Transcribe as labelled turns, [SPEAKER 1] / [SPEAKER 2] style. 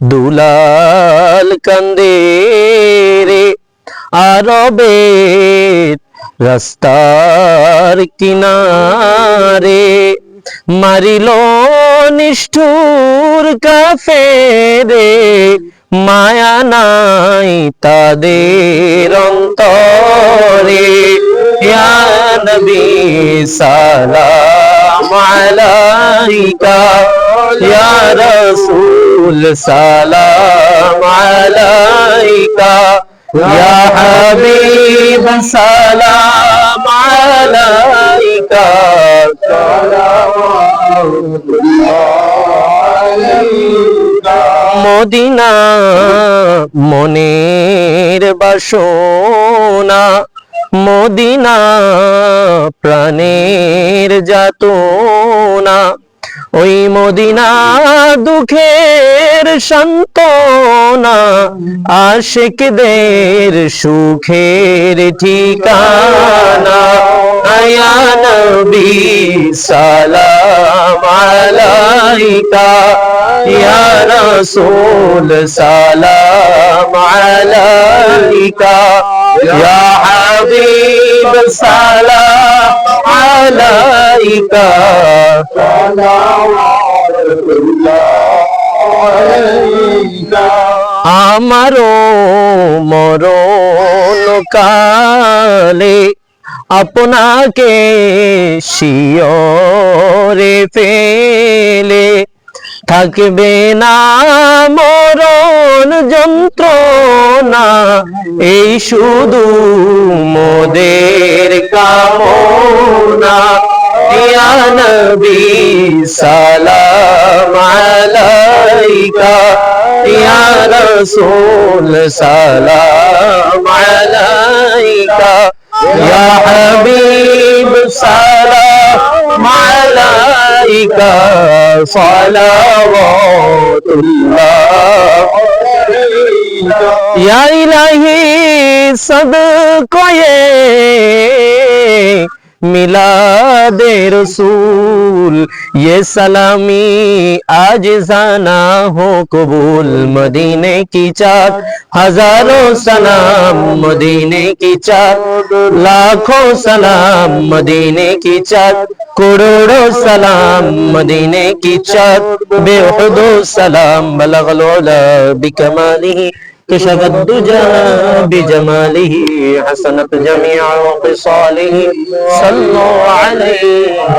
[SPEAKER 1] দুলাল কান্দে রে আরবের রাস্তার কিনারে, মারিল নিষ্ঠুর কাফেরে, মায়া নাই তাদের অন্তরে। ইয়া নবী সালাম আলাইকা, ইয়া রাসূল সালাম আলাইকা, ইয়া হাবিব সালাম আলাইকা, মদিনা মনের বাসনা, মদিনা প্রাণের যাতনা, ওই মদিনা দুঃখের সান্ত্বনা, আশিকদের সুখের ঠিকানা। আয়া নবী সালাম আলাইকা, ইয়া রাসূল সালাম আলাইকা, ইয়া হাবিব সালাম আলাইকা, আমারো মরণ কালে আপনাকে শিয়রে ফেলে, থাকবে না মরণ যন্ত্রণা, এই শুধু মোদের কামনা। ইয়া নবী সালাম আলাইকা, ইয়া রাসূল সালাম আলাইকা, ইয়া হাবিব সালাম আলাইকা, সালাওয়াতুল্লাহ। ইয়া ইলাহি সদকায়ে मिलादे रसूल, ये सलामी आज जाना हो कबूल। मदीने की चाक हजारों सलाम, मदीने की चाक लाखों सलाम, मदीने की चाक करोड़ों सलाम, मदीने की चाक बेहुदो सलाम। बलगल उला बिकमालिही كشف الدجى بجماله، حسنت جميع خصاله، صلوا عليه।